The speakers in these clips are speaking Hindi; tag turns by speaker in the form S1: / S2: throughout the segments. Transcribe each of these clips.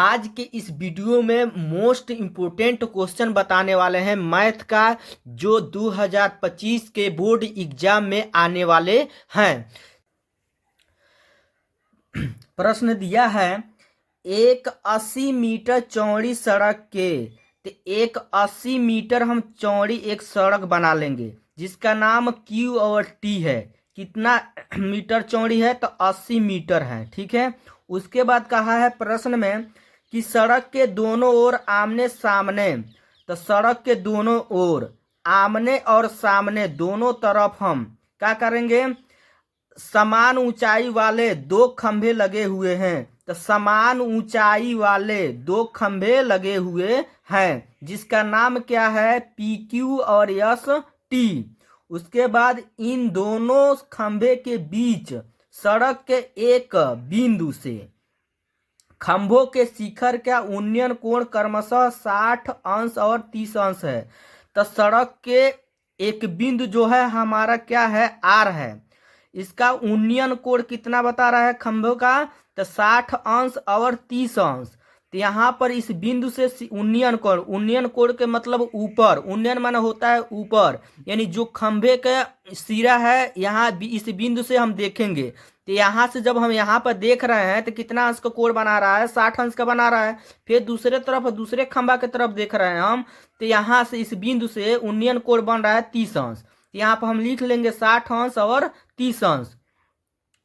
S1: आज के इस वीडियो में मोस्ट इम्पोर्टेंट क्वेश्चन बताने वाले हैं मैथ का, जो 2025 के बोर्ड एग्जाम में आने वाले हैं। प्रश्न दिया है, एक 80 मीटर चौड़ी सड़क के तो एक 80 मीटर हम चौड़ी एक सड़क बना लेंगे जिसका नाम क्यू और टी है। कितना मीटर चौड़ी है? तो 80 मीटर है। ठीक है। उसके बाद कहा है प्रश्न में कि सड़क के दोनों ओर आमने सामने, तो सड़क के दोनों ओर आमने और सामने दोनों तरफ हम क्या करेंगे? समान ऊंचाई वाले दो खंभे लगे हुए हैं। तो समान ऊंचाई वाले दो खंभे लगे हुए हैं जिसका नाम क्या है? पी क्यू और एस टी। उसके बाद इन दोनों खंभे के बीच सड़क के एक बिंदु से खंभों के शिखर का उन्नयन कोण क्रमशः 60 अंश और 30 अंश है। तो सड़क के एक बिंदु जो है हमारा क्या है? आर है। इसका उन्नयन कोण कितना बता रहा है खंभों का? तो 60 अंश और 30 अंश। तो यहाँ पर इस बिंदु से उन्नयन कोण के मतलब ऊपर, उन्नयन माने होता है ऊपर, यानी जो खंभे का सिरा है यहाँ इस बिंदु से हम देखेंगे। तो यहाँ से जब हम यहाँ पर देख रहे हैं तो कितना अंश का कोण बना रहा है? 60 अंश का बना रहा है। फिर दूसरे तरफ दूसरे खंभा की तरफ देख रहे हैं हम, तो यहाँ से इस बिंदु से उन्नयन कोण बन रहा है 30 अंश। यहाँ पर हम लिख लेंगे 60 अंश और 30 अंश।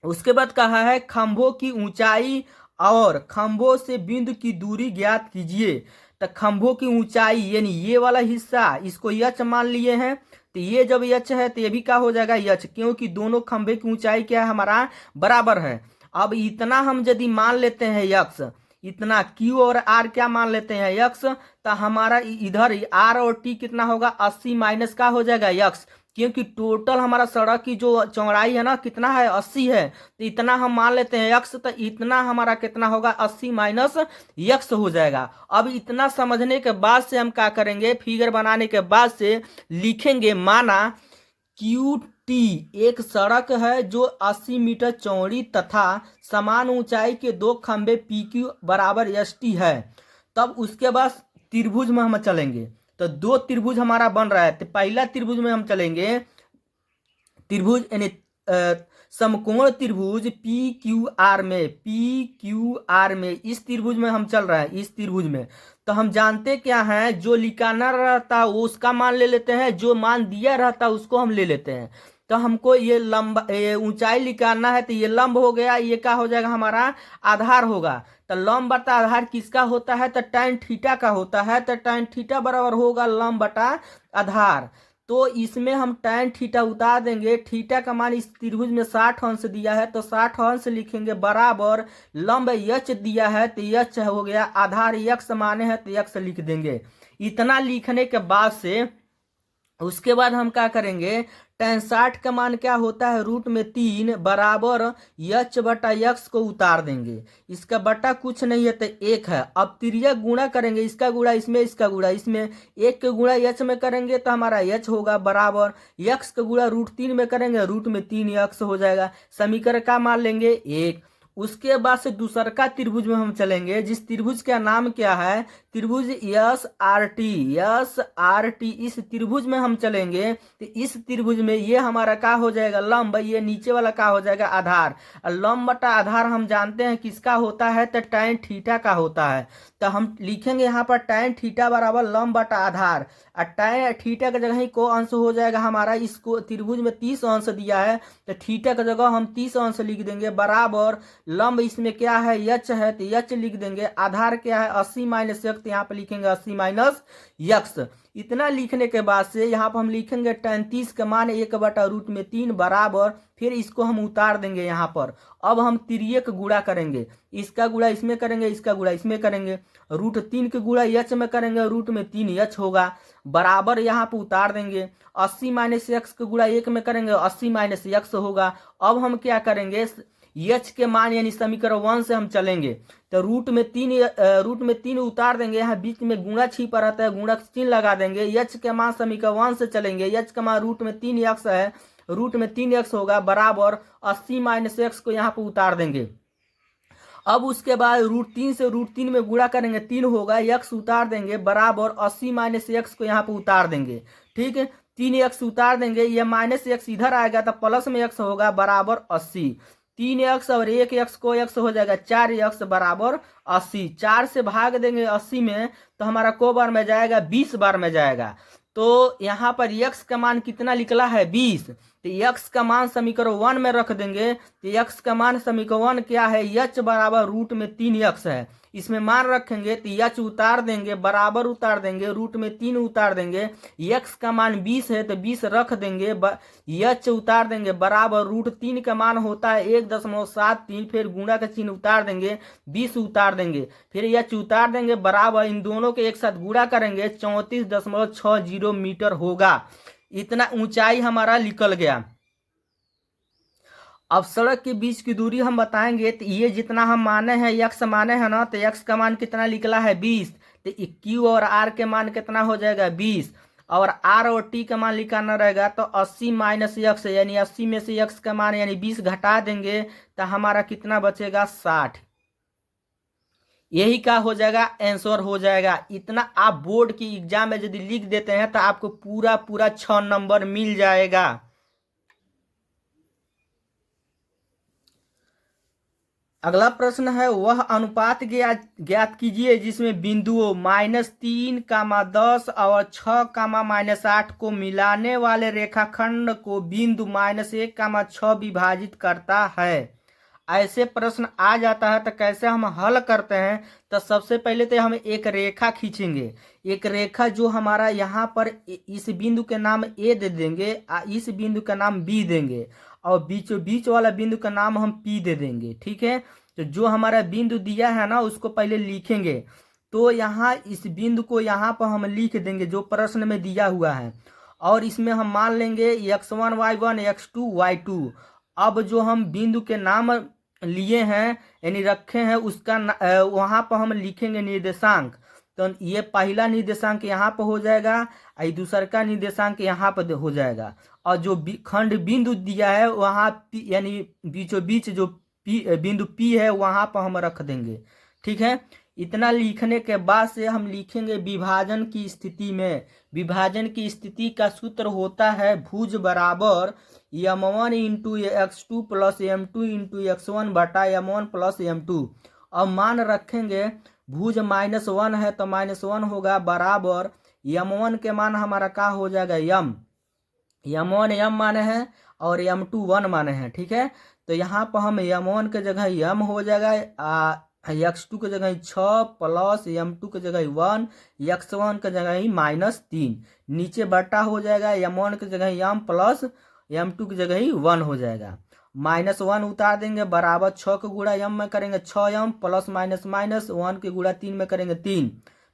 S1: उसके बाद कहा है खंभों की ऊंचाई और खंभों से बिंदु की दूरी ज्ञात कीजिए। तो खंभों की ऊंचाई यानी ये वाला हिस्सा, इसको यच मान लिए हैं। तो ये जब यच है तो ये भी क्या हो जाएगा? यच, क्योंकि दोनों खंभे की ऊंचाई क्या है? हमारा बराबर है। अब इतना हम यदि मान लेते हैं यक्स, इतना क्यू और आर क्या मान लेते हैं? यक्स। तो हमारा इधर आर और टी कितना होगा? 80 माइनस का हो जाएगा यक्स, क्योंकि टोटल हमारा सड़क की जो चौड़ाई है ना कितना है? 80 है। तो इतना हम मान लेते हैं यक्स, तो इतना हमारा कितना होगा? 80 माइनस यक्स हो जाएगा। अब इतना समझने के बाद से हम क्या करेंगे? फिगर बनाने के बाद से लिखेंगे, माना क्यू टी एक सड़क है जो 80 मीटर चौड़ी तथा समान ऊंचाई के दो खंभे पी क्यू बराबर एस टी है। तब उसके बाद त्रिभुज में हम चलेंगे। तो दो त्रिभुज हमारा बन रहा है। तो पहला त्रिभुज में हम चलेंगे, त्रिभुज यानी समकोण त्रिभुज पी क्यू आर में, इस त्रिभुज में हम चल रहा है। इस त्रिभुज में तो हम जानते क्या है? जो लिखाना रहता है वो उसका मान ले लेते हैं, जो मान दिया रहता है उसको हम ले लेते हैं। तो हमको ये लंबा ऊंचाई निकालना है, तो ये लंब हो गया, ये क्या हो जाएगा? हमारा आधार होगा। तो लंब बटा आधार किसका होता है? तो tan थीटा का होता है। तो tan थीटा बराबर होगा लंब बटा आधार। तो इसमें हम tan थीटा उतार देंगे। थीटा का मान इस त्रिभुज में 60 अंश दिया है, तो 60 अंश लिखेंगे बराबर लंब यच दिया है, तो यच हो गया, आधार यक्स माने है तो यक्स लिख देंगे। इतना लिखने के बाद से उसके बाद हम क्या करेंगे? tan 60 का मान क्या होता है? √3 बराबर यच बटा यक्स को उतार देंगे। इसका बटा कुछ नहीं है तो 1 है। अब तिर्यक गुणा करेंगे, इसका गुणा इसमें, इसका गुणा इसमें, 1 के गुणा यच में करेंगे तो हमारा यच होगा बराबर यक्स का गुणा √3 में करेंगे, √3 यक्स हो जाएगा। समीकरण का मान लेंगे 1। उसके बाद से दूसरका त्रिभुज में हम चलेंगे, जिस त्रिभुज का नाम क्या है? त्रिभुज एस आर टी। इस त्रिभुज में हम चलेंगे तो इस त्रिभुज में ये हमारा क्या हो जाएगा? लंब। ये नीचे वाला क्या हो जाएगा? आधार। और लंब बटा आधार हम जानते हैं किसका होता है? तो tan थीटा का होता है। तो हम लिखेंगे यहाँ पर tan थीटा बराबर लंब बटा आधार, और tan थीटा की जगह ही को अंश हो जाएगा हमारा, इसको त्रिभुज में 30 अंश दिया है तो थीटा की जगह हम 30 अंश लिख देंगे बराबर लंब इसमें क्या है? यच है, तो यच लिख देंगे। आधार क्या है? 80 माइनस यक्स, यहाँ पे लिखेंगे 80 माइनस यक्स। इतना लिखने के बाद से यहाँ पर हम लिखेंगे tan 30 का मान 1 बटा √3 बराबर, फिर इसको हम उतार देंगे यहाँ पर। अब हम तिर्यक गुणा करेंगे, इसका गुणा इसमें करेंगे, इसका गुणा इसमें करेंगे, √3 के गुणा यच में करेंगे, √3 यच होगा बराबर यहाँ पर उतार देंगे। 80 माइनस यक्स का गुणा 1 में करेंगे, 80 माइनस यक्स होगा। अब हम क्या करेंगे? यच के मान यानी समीकरण 1 से हम चलेंगे, तो रूट में 3 उतार देंगे, यहाँ बीच में गुणा छिपा रहता है, गुणा चिन्ह लगा देंगे। यच के मान समीकरण 1 से चलेंगे, यच का मान √3 यक्स है, √3 यक्स होगा बराबर 80 माइनस यक्स को यहाँ पर उतार देंगे। अब उसके बाद √3 से √3 में गुणा करेंगे, 3 होगा, x उतार देंगे बराबर 80 माइनस x को यहाँ पे उतार देंगे। ठीक है, 3x उतार देंगे, ये माइनस x इधर आएगा तो प्लस में x होगा बराबर 80। 3x और 1x को x हो जाएगा 4x बराबर 80। 4 से भाग देंगे 80 में तो हमारा को बार में जाएगा, 20 बार में जाएगा। तो यहाँ पर x का मान कितना निकला है, 20। तो x का मान समीकरण 1 में रख देंगे तो x का मान समीकरण 1 क्या है, h बराबर √3x है। इसमें मान रखेंगे तो h उतार देंगे बराबर उतार देंगे, √3 उतार देंगे, x का मान 20 है तो 20 रख देंगे, h उतार देंगे बराबर √3 का मान होता है 1.73, फिर गुणा का चिन्ह उतार देंगे, 20 उतार देंगे, फिर h उतार देंगे बराबर, इन दोनों के एक साथ गुणा करेंगे 34.60 मीटर होगा। इतना ऊंचाई हमारा निकल गया। अब सड़क के बीच की दूरी हम बताएंगे तो ये जितना हम माने हैं x माने हैं ना, तो x का मान कितना निकला है, 20। तो q और r के मान कितना हो जाएगा, 20, और r और t का मान निकालना रहेगा तो 80 माइनस x, यानी 80 में से x का मान यानी 20 घटा देंगे तो हमारा कितना बचेगा, 60। यही का हो जाएगा, आंसर हो जाएगा। इतना आप बोर्ड की एग्जाम में यदि लिख देते हैं तो आपको पूरा पूरा 6 नंबर मिल जाएगा। अगला प्रश्न है, वह अनुपात ज्ञात कीजिए जिसमें बिंदुओं -3, 10 और 6, -8 को मिलाने वाले रेखाखंड को बिंदु -1, 6 विभाजित करता है। ऐसे प्रश्न आ जाता है तो कैसे हम हल करते हैं, तो सबसे पहले तो हम एक रेखा खींचेंगे। एक रेखा जो हमारा यहाँ पर इस बिंदु के नाम ए दे देंगे, इस बिंदु का नाम बी देंगे, और बीचों बीच वाला बिंदु का नाम हम पी दे देंगे। ठीक है, तो जो हमारा बिंदु दिया है ना उसको पहले लिखेंगे। तो यहाँ इस बिंदु को यहाँ पर हम लिख देंगे जो प्रश्न में दिया हुआ है, और इसमें हम मान लेंगे x1 y1 x2 y2। अब जो हम बिंदु के नाम लिए हैं यानी रखे हैं उसका वहां पर हम लिखेंगे निर्देशांक। तो ये पहला निर्देशांक यहाँ पर हो जाएगा, और दूसरा का निर्देशांक यहाँ पर हो जाएगा, और जो खंड बिंदु दिया है वहाँ यानी बीचों बीच जो बिंदु P है वहां पर हम रख देंगे। ठीक है, इतना लिखने के बाद से हम लिखेंगे विभाजन की स्थिति में। विभाजन की स्थिति का सूत्र होता है भुज बराबर m1 into x2 plus m2 into x1 बटा m1 प्लस m2। अब मान रखेंगे भुज -1 है तो -1 होगा बराबर m1 के मान हमारा क्या हो जाएगा, m1 m माने हैं और m2 1 माने हैं। ठीक है, तो यहाँ पर हम m1 के जगह m हो जाएगा, x2 के जगह 6 प्लस m2 के जगह 1, x1 के जगह -3, नीचे बटा हो जाएगा m1 के जगह m प्लस m2 की जगह 1 हो जाएगा। -1 उतार देंगे बराबर 6 के गुणा m में करेंगे 6m प्लस माइनस 1 के गुणा 3 में करेंगे 3,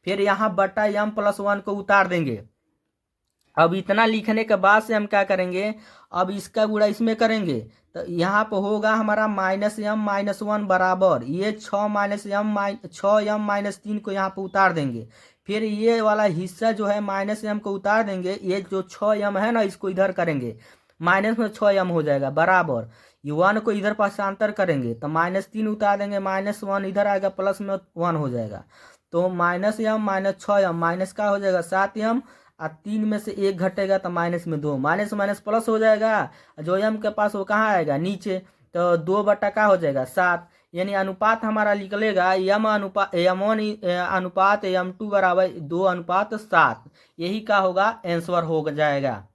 S1: फिर यहाँ बटा m प्लस 1 को उतार देंगे। अब इतना लिखने के बाद से हम क्या करेंगे, अब इसका गुणा इसमें करेंगे तो यहाँ पर होगा हमारा -m -1 बराबर ये 6m को यहाँ पर उतार देंगे, फिर ये वाला हिस्सा जो है -m को उतार देंगे, ये जो 6m है ना इसको इधर करेंगे, माइनस में 6m हो जाएगा बराबर ये 1 को इधर पाशांतर करेंगे तो -3 उतार देंगे, -1 इधर आएगा प्लस में 1 हो जाएगा, तो -m -6m माइनस का हो जाएगा 7m, और 3 में से 1 घटेगा तो माइनस में 2, माइनस माइनस प्लस हो जाएगा, जो m के पास वो कहाँ आएगा नीचे, तो 2 बटा का हो जाएगा 7, यानी अनुपात हमारा निकलेगा m1 अनुपात m2 बराबर 2:7। यही का होगा, आंसर हो जाएगा।